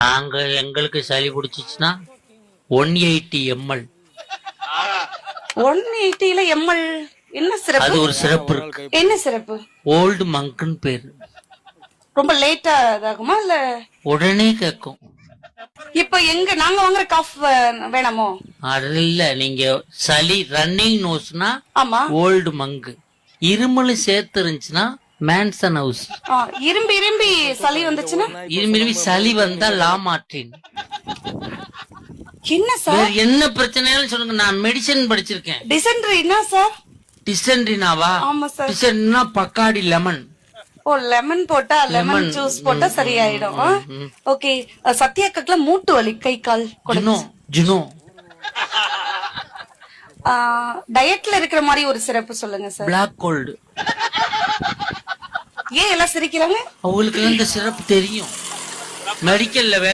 நாங்க எங்களுக்கு சளி பிடிச்சிச்சுன்னா 180 ml. 180ல எம்எல் என்ன அது சிறப்பு? ஒரு சிறப்பு இருக்கு. என்ன சிறப்பு? ஓல்டு மங்க்னு பேரு. ரொம்ப லேட்டா இதாகுமா இல்ல உடனே கேட்கும். இப்ப எங்க நாங்க வாங்குற காஃப் வேணாமோ? அது இல்ல, நீங்க சளி ரன்னிங் நோஸ்னா ஆமா. ஓல்டு மங்கு, இருமல் சேர்த்து இருந்துச்சுன்னா மேன்சன் ஹவுஸ், இரும்பி இரும்பி சளி வந்துச்சுன்னா இரும்பி சளி வந்தா லாமார்டின். என்ன சார்? வேற என்ன பிரச்சனைன்னு சொல்லுங்க, நான் மெடிசன் படிச்சிருக்கேன். டிசென்ட்ரினா சார்? டிசென்ட்ரினாவா? ஆமா சார். டிசென்ட்ரினா பக்காடி லெமன். ஓ, லெமன் போட்டா, லெமன் ஜூஸ் போட்டா சரியாயிடும். ஓகே. சத்யாக்கத்துல மூட்டு வலி, கை கால் ஜுனோ. டயட்ல இருக்கிற மாதிரி ஒரு சிறப்பு சொல்லுங்க சார். Black gold. ஏன் எல்லாம் சிரிக்கிறாங்க? அவங்களுக்கு இந்த சிறப்பு தெரியும், மெடிக்கல்ல